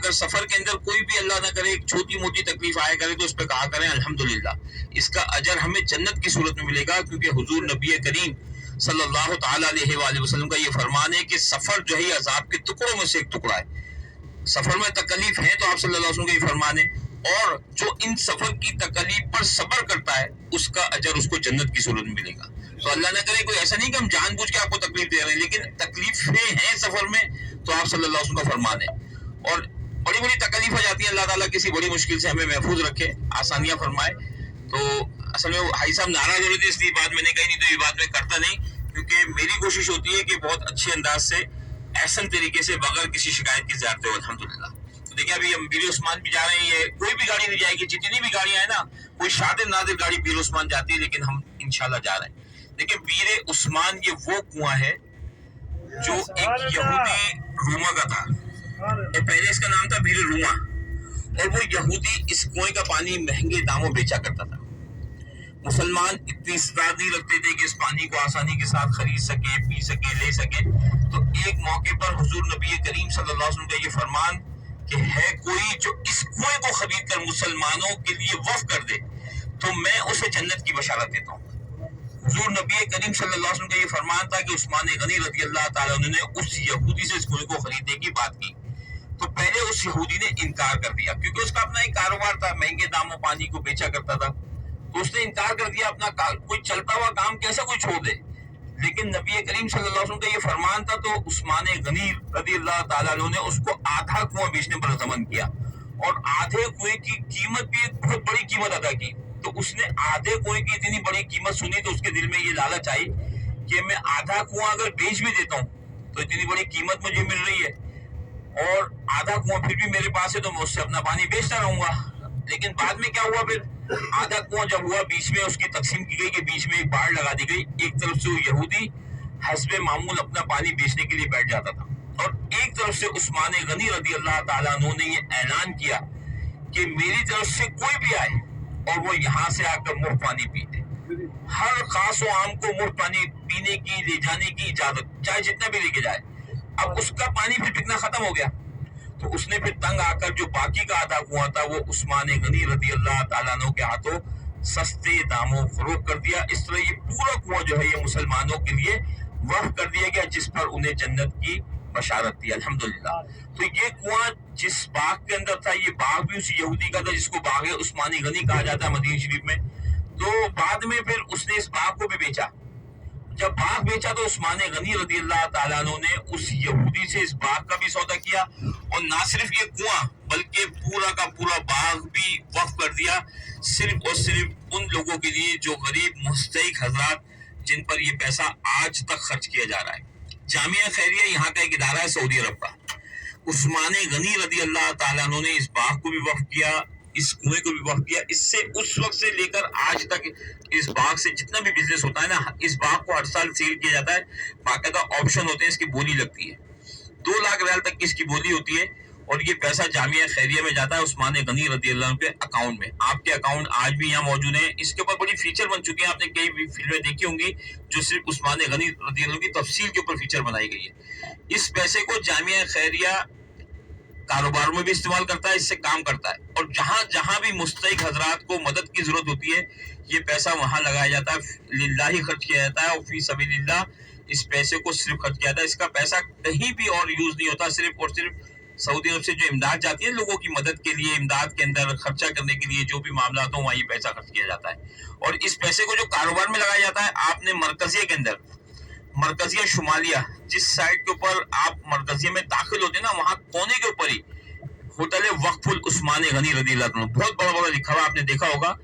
اگر سفر کے اندر کوئی بھی اللہ نہ کرے ایک چھوٹی موٹی تکلیف آیا کرے تو اس پہ کہا کریں الحمدللہ، اس کا اجر ہمیں جنت کی صورت میں ملے گا، کیونکہ حضور نبی کریم صلی اللہ تعالی علیہ وآلہ وسلم کا یہ فرمان ہے کہ سفر جو ہے عذاب کے ٹکڑوں میں سے ایک ٹکڑا ہے، سفر میں تکلیف ہے تو آپ صلی اللہ علیہ وسلم کا یہ فرمان ہے، اور جو ان سفر کی تکلیف پر صبر کرتا ہے اس کا اجر اس کو جنت کی صورت میں ملے گا۔ تو اللہ نہ کرے کوئی ایسا نہیں کہ ہم جان بوجھ کے آپ کو تکلیف دے رہے ہیں، لیکن تکلیفیں ہیں سفر میں تو آپ صلی اللہ علیہ وسلم کا فرمان ہے، اور بڑی بڑی تکلیف آ جاتی ہیں، اللہ تعالیٰ کسی بڑی مشکل سے ہمیں محفوظ رکھے، آسانیاں فرمائے۔ تو اصل میں بھائی صاحب ناراض ہو رہے تھے اس لیے بات میں نے کہی، نہیں تو یہ بات میں کرتا نہیں، کیونکہ میری کوشش ہوتی ہے کہ بہت اچھے انداز سے احسن طریقے سے بغیر کسی شکایت کی زیارت ہو الحمدللہ۔ تو دیکھیں ابھی ہم بیر عثمان بھی جا رہے ہیں، یہ کوئی بھی گاڑی نہیں جائے گی، جتنی بھی گاڑیاں ہیں نا، کوئی شادر نادر گاڑی بیر عثمان جاتی ہے، لیکن ہم انشاءاللہ جا رہے ہیں۔ دیکھیں بیر عثمان یہ وہ کنواں ہے جو ایک یہودی روما کا تھا، اور پہلے اس کا نام تھا بیر روما، اور وہ یہودی اس کنویں کا پانی مہنگے داموں بیچا کرتا تھا۔ مسلمان اتنی استعداد نہیں رکھتے تھے کہ اس پانی کو آسانی کے ساتھ خرید سکے، پی سکے، لے سکے۔ تو ایک موقع پر حضور نبی کریم صلی اللہ علیہ وسلم کا یہ فرمان کہ ہے کوئی جو اس کنویں کو خرید کر مسلمانوں کے لیے وقف کر دے تو میں اسے جنت کی بشارت دیتا ہوں۔ حضور نبی کریم صلی اللہ علیہ وسلم کا یہ فرمان تھا کہ عثمان غنی رضی اللہ تعالیٰ عنہ نے اس یہودی سے اس کنویں کو خریدنے کی بات کی، تو پہلے اس یہودی نے انکار کر دیا، کیونکہ اس کا اپنا ایک کاروبار تھا، مہنگے داموں پانی کو بیچا کرتا تھا، تو اس نے انکار کر دیا، اپنا کوئی چلتا ہوا کام کیسا کوئی چھوڑ دے۔ لیکن نبی کریم صلی اللہ علیہ وسلم کا یہ فرمان تھا، تو عثمان غنی رضی اللہ تعالیٰ عنہ نے اس کو آدھا کنواں بیچنے پر ضمن کیا، اور آدھے کنویں کی قیمت بھی ایک بہت بڑی قیمت ادا کی۔ تو اس نے آدھے کنویں کی اتنی بڑی قیمت سنی تو اس کے دل میں یہ لالچ آئی کہ میں آدھا کنواں اگر بیچ بھی دیتا ہوں تو اتنی بڑی قیمت مجھے مل رہی ہے، اور آدھا کنواں پھر بھی میرے پاس ہے تو میں اس سے اپنا پانی بیچتا رہوں گا۔ لیکن بعد میں کیا ہوا، پھر آدھا کنواں جب ہوا، بیچ میں اس کی تقسیم کی گئی کہ بیچ میں ایک باڑ لگا دی گئی، ایک طرف سے وہ یہودی حسب معمول اپنا پانی بیچنے کے لیے بیٹھ جاتا تھا، اور ایک طرف سے عثمان غنی رضی اللہ تعالیٰ عنہ نے یہ اعلان کیا کہ میری طرف سے کوئی بھی آئے اور وہ یہاں سے آ کر مفت پانی پیتے، ہر خاص و عام کو مفت پانی پینے کی، لے جانے کی اجازت، چاہے جتنا بھی لے کے جائے۔ اب اس کا پانی پھر بکنا ختم ہو گیا، تو اس نے پھر تنگ آ کر جو باقی کا آدھا کنواں تھا وہ عثمان غنی رضی اللہ تعالیٰ عنہ کے ہاتھوں سستے داموں فروخت کر دیا۔ اس طرح یہ پورا کنواں جو ہے یہ مسلمانوں کے لیے وقف کر دیا گیا، جس پر انہیں جنت کی بشارت دی الحمدللہ۔ تو یہ کنواں جس باغ کے اندر تھا، یہ باغ بھی اس یہودی کا تھا جس کو باغ عثمانی غنی کہا جاتا ہے مدینہ شریف میں۔ تو بعد میں پھر اس نے اس باغ کو بھی بیچا، جب باغ بیچا تو عثمان غنی رضی اللہ تعالیٰ عنہ نے اس یہودی سے اس باغ کا بھی سودا کیا، اور نہ صرف یہ کنواں بلکہ پورا کا پورا باغ بھی وقف کر دیا، صرف اور صرف ان لوگوں کے لیے جو غریب مستحق حضرات جن پر یہ پیسہ آج تک خرچ کیا جا رہا ہے۔ جامعہ خیریہ یہاں کا ایک ادارہ ہے سعودی عرب کا، عثمان غنی رضی اللہ تعالیٰ عنہ نے اس باغ کو بھی وقف کیا، اس کنویں کو بھی وقف کیا۔ اس سے اس وقت سے لے کر آج تک اس باغ سے جتنا بھی بزنس ہوتا ہے نا، اس باغ کو ہر سال سیل کیا جاتا ہے، باقاعدہ آپشن ہوتے ہیں، اس کی بولی لگتی ہے، 2 لاکھ ریال تک کی اس کی بولی ہوتی ہے، اور یہ پیسہ جامعہ خیریہ میں جاتا ہے عثمان غنی رضی اللہ عنہ کے اکاؤنٹ میں۔ آپ کے اکاؤنٹ آج بھی یہاں موجود ہیں، اس کے اوپر بڑی فیچر بن چکے ہیں، آپ نے کئی بھی فلمیں دیکھی ہوں گی جو صرف عثمان غنی رضی اللہ عنہ کی تفصیل کے اوپر فیچر بنائی گئی ہے۔ اس پیسے کو جامعہ خیریہ کاروبار میں بھی استعمال کرتا ہے، اس سے کام کرتا ہے، اور جہاں جہاں بھی مستحق حضرات کو مدد کی ضرورت ہوتی ہے یہ پیسہ وہاں لگایا جاتا ہے، للہ ہی خرچ کیا جاتا ہے، اور فی سبیل اللہ اس پیسے کو صرف خرچ کیا جاتا ہے۔ اس کا پیسہ کہیں بھی اور یوز نہیں ہوتا، صرف اور صرف سعودی عرب سے جو امداد جاتی ہے لوگوں کی مدد کے لیے، امداد کے اندر خرچہ کرنے کے لیے جو بھی معاملات ہوں وہاں یہ پیسہ خرچ کیا جاتا ہے۔ اور اس پیسے کو جو کاروبار میں لگایا جاتا ہے، آپ نے مرکزیہ کے اندر، مرکزیہ شمالیہ جس سائٹ کے اوپر آپ مرکزیہ میں داخل ہوتے ہیں نا، وہاں کونے کے اوپر ہی ہوٹل وقف العثمان غنی رضی اللہ عنہ بہت بڑا بڑا لکھا ہوا آپ نے دیکھا ہوگا،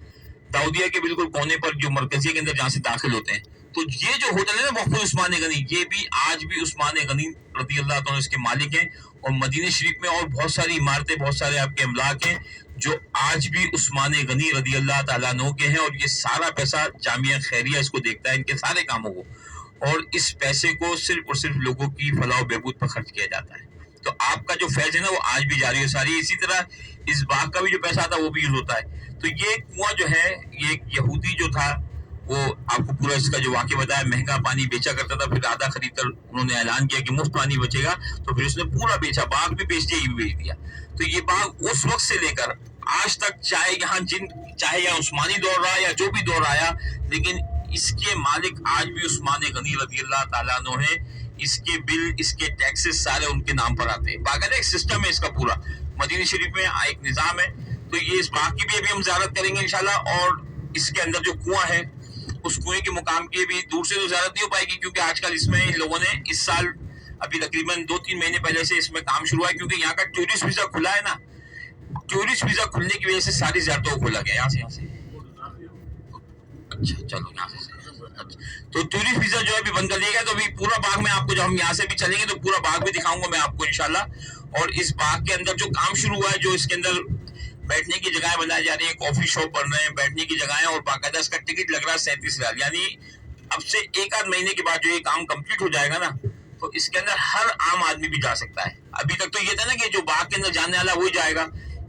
داؤدیہ کے بالکل کونے پر جو مرکزیہ کے اندر جہاں سے داخل ہوتے ہیں، تو یہ جو ہوٹل ہے نا وقف العثمان غنی، یہ بھی آج بھی عثمان غنی رضی اللہ عنہ اس کے مالک ہیں، اور مدینہ شریف میں اور بہت ساری عمارتیں، بہت سارے آپ کے املاک ہیں جو آج بھی عثمان غنی رضی اللہ تعالیٰ عنہ کے ہیں، اور یہ سارا پیسہ جامعہ خیریہ اس کو دیکھتا ہے، ان کے سارے کاموں کو، اور اس پیسے کو صرف اور صرف لوگوں کی فلاح و بہبود پر خرچ کیا جاتا ہے۔ تو آپ کا جو فیض ہے نا وہ آج بھی جاری ہے ساری، اسی طرح اس باغ کا بھی جو پیسہ آتا ہے وہ بھی یوز ہوتا ہے۔ تو یہ کنواں جو ہے، یہ ایک یہودی جو تھا वो आपको पूरा इसका जो वाक़या बताया, महंगा पानी बेचा करता था, फिर आधा खरीद कर उन्होंने ऐलान किया कि मुफ्त पानी बचेगा, तो फिर उसने पूरा बेचा, बाग भी बेच दिया, ये भी बेच दिया। तो ये बाग उस वक्त से लेकर आज तक, चाहे यहाँ उस्मानी दौर रहा या जो भी दौर आया, लेकिन इसके मालिक आज भी उस्मान गनी रज़ियल्लाहु ताला अन्हु है। इसके बिल, इसके टैक्सेस सारे उनके नाम पर आते हैं। बाकायदा एक सिस्टम है इसका पूरा, मदीना शरीफ में एक निज़ाम है। तो ये इस बाग की भी अभी हम ज़ियारत करेंगे इंशाल्लाह, और इसके अंदर जो कुआं है, उस कुएं के मुकाम की भी दूर से तो ज़ियारत नहीं हो पाएगी, क्योंकि आजकल इसमें इन लोगों ने इस साल अभी तकरीबन 2-3 महीने पहले से इसमें काम शुरू हुआ है, क्योंकि यहाँ का टूरिस्ट वीज़ा खुला है ना। टूरिस्ट वीज़ा खुलने की वजह से सारी ज़ियारतों को खोला गया यहाँ से। अच्छा, चलो यहाँ से। तो टूरिस्ट वीजा जो है अभी बंद कर दिया गया, तो अभी पूरा बाग में आपको, जब हम यहाँ से भी चलेंगे तो पूरा बाग भी दिखाऊंगा मैं आपको इंशाल्लाह। और इस बाग के अंदर जो काम शुरू हुआ है, जो इसके अंदर बैठने की जगह बनाई जा रही है, कॉफी शॉप बन रहे हैं, बैठने की जगह है, और बाकायदा इसका टिकट लग रहा है 37,000। यानी अब से 1-8 महीने के बाद जो ये काम कंप्लीट हो जाएगा ना, तो इसके अंदर हर आम आदमी भी जा सकता है। अभी तक तो ये था ना कि जो बाग के अंदर जाने वाला वही जाएगा।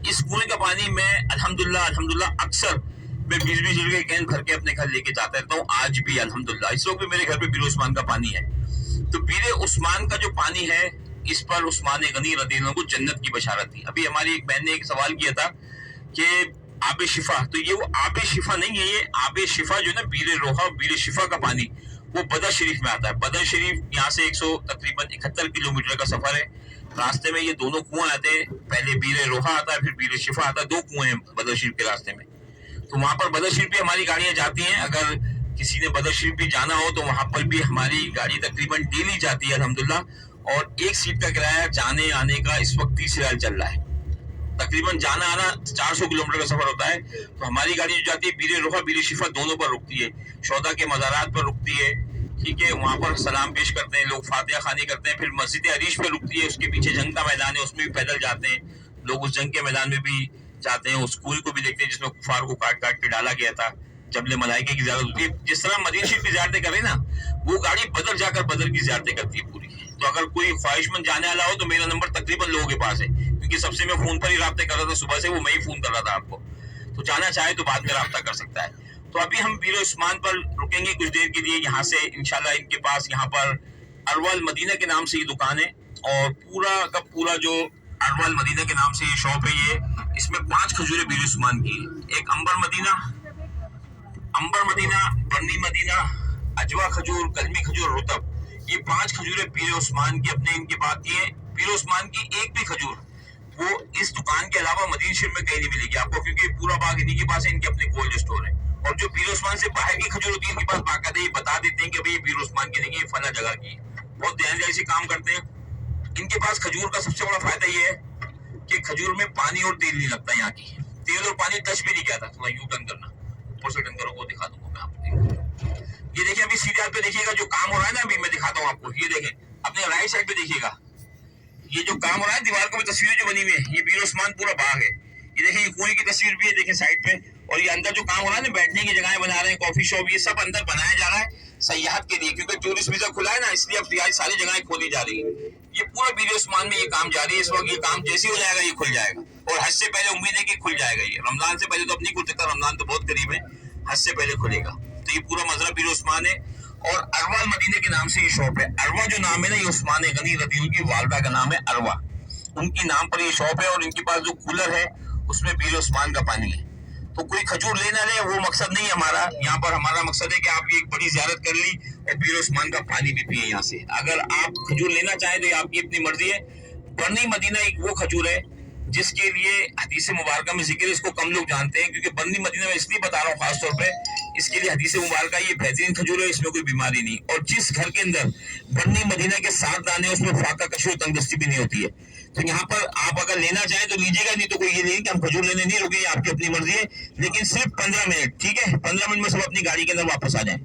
इस कुएं का पानी मैं अल्हम्दुलिल्लाह अक्सर मैं 20-20 लीटर के कैन भर के अपने घर लेके जाता रहता हूँ, आज भी अल्हम्दुलिल्लाह। इस वक्त भी मेरे घर पे बीर उस्मान का पानी है। तो बीर उस्मान का जो पानी है, इस पर उस्मान गनी रज़ियल्लाहु को जन्नत की बशारत थी। अभी हमारी एक बहन ने एक सवाल किया था कि आबे शिफा, तो ये वो आबे शिफा नहीं है, ये आबे शिफा जो है ना, बीर रोहा, बीर शिफा का पानी, वो बदर शरीफ में आता है। बदर शरीफ यहाँ से 100 तकरीबन 71 किलोमीटर का सफर है। रास्ते में ये दोनों कुआं आते हैं, पहले बीर रोहा आता है, फिर बीर शिफा आता है। 2 कुएं हैं बदर शरीफ के रास्ते में। तो वहां पर बदर शरीफ भी हमारी गाड़ियां जाती हैं। अगर किसी ने बदर शरीफ भी जाना हो तो वहां पर भी हमारी गाड़ी तकरीबन डेली जाती है अल्हम्दुलिल्लाह। और एक सीट का किराया जाने आने का इस वक्त 30 रियाल चल रहा है। तकरीबन जाना आना 400 किलोमीटर का सफर होता है। तो हमारी गाड़ी जो जाती है बीर रोहा बीर शिफा दोनों पर रुकती है, शौदा के मज़ारात पर रुकती है, ठीक है। वहां पर सलाम पेश करते हैं लोग, फातिहा खानी करते हैं, फिर मस्जिद अरीश पे रुकती है। उसके पीछे जंग का मैदान है, उसमें भी पैदल जाते हैं लोग, उस जंग के मैदान में भी जाते हैं। उस कुएं को भी देखते हैं जिसमें कुफार को काट काट के डाला गया था। जबले मलाइके की ज़ियारत होती है, जिस तरह मदीना शरीफ की ज़ियारतें करें ना, वो गाड़ी बदर जाकर बदर की ज़ियारतें करती है पूरी। तो अगर कोई ख्वाहिशमंद जाने वाला हो तो मेरा नंबर तकरीबन लोगों के पास है, क्योंकि सबसे मैं फोन पर ही राब्ते कर रहा था सुबह से, वो मैं ही फोन कर रहा था आपको। तो जाना चाहे तो बाद में राब्ता कर सकता है। तो अभी हम बीर उस्मान पर रुकेंगे कुछ देर के लिए। यहाँ से इंशाल्लाह इनके पास यहाँ पर अरवल मदीना के नाम से ये दुकान है, और पूरा का पूरा जो अरवल मदीना के नाम से ये शॉप है, ये इसमें 5 खजूरें बीर उस्मान की है। एक अंबर मदीना, बन्नी मदीना, अजवा खजूर, कलमी खजूर, रुतब, ये 5 खजूरें बीर उस्मान की अपने इनके पास की है। बीर उस्मान की एक भी खजूर वो इस दुकान के अलावा मदीना शरीफ में कहीं नहीं मिलेगी आपको, क्योंकि पूरा बाग इन्हीं के पास है, इनके अपने कोल्ड स्टोर है। और जो बीर उस्मान से बाहर की खजूर होती है, इनके पास बाकायदा ये बता देते हैं कि भाई ये बीर उस्मान की नहीं, ये फला जगह की। बहुत ध्यान से काम करते हैं। इनके पास खजूर का सबसे बड़ा फायदा ये है कि खजूर में पानी और तेल नहीं लगता। यहाँ की तेल और पानी टच भी नहीं किया था। थोड़ा यू टर्न करना, ऊपर से टर्न करो, वो दिखा दूंगा मैं आपको। ये देखिए अभी सीरियल पे देखिएगा जो काम हो रहा है ना, अभी मैं दिखाता हूँ आपको। ये देखें, अपने राइट साइड पे देखिएगा, ये जो काम हो रहा है, दीवार को भी तस्वीरें जो बनी हुई है, ये बीर उस्मान पूरा बाग है। ये देखें, ये कुएं की तस्वीर भी है, देखें साइड पे। और ये अंदर जो काम हो रहा है ना, बैठने की जगह बना रहे हैं, कॉफी शॉप, ये सब अंदर बनाया जा रहा है सयाहत के लिए, क्योंकि टूरिस्ट वीजा खुला है ना, इसलिए अब सारी जगहें खोली जा रही है। ये पूरा बीर उस्मान में ये काम जारी है इस वक्त। ये काम जैसे हो जाएगा ये खुल जाएगा, और हज से पहले उम्मीद है कि खुल जाएगा। ये रमजान से पहले तो अब नहीं खुल सकता, रमजान तो बहुत करीब है, हज से पहले खुलेगा। तो ये पूरा मजरा बीर उस्मान है। और अरवा मदीने के नाम से ये शॉप है। अरवा जो नाम है ना, ये उस्मान गनी रज़ियल्लाहु की वालदा का नाम है अरवा, उनकी नाम पर ये शॉप है। और इनके पास जो कूलर है उसमें बीर उस्मान का पानी है। तो कोई खजूर लेना ले, वो मकसद नहीं है हमारा। यहाँ पर हमारा मकसद है कि आप ये एक बड़ी ज़ियारत कर ली और बीर उस्मान का पानी भी पिए यहाँ से। अगर आप खजूर लेना चाहें तो ये आपकी अपनी मर्जी है। बन्नी मदीना एक वो खजूर है जिसके लिए हदीस मुबारक में जिक्र है, इसको कम लोग जानते हैं, क्योंकि बन्नी मदीना में इसलिए बता रहा हूँ खास तौर पे, इसके लिए हदीस मुबारक ये बेहतरीन खजूर है, इसमें कोई बीमारी नहीं। और जिस घर के अंदर बन्नी मदीना के 7 दाने उसमें फाका कशी और तंगदस्ती भी नहीं होती है। तो यहाँ पर आप अगर लेना चाहें तो लीजिएगा, नहीं तो कोई ये नहीं कि हम खजूर लेने नहीं रुके, आपकी अपनी मर्जी है। लेकिन सिर्फ 15 मिनट, ठीक है, 15 मिनट में सब अपनी गाड़ी के अंदर वापस आ जाए।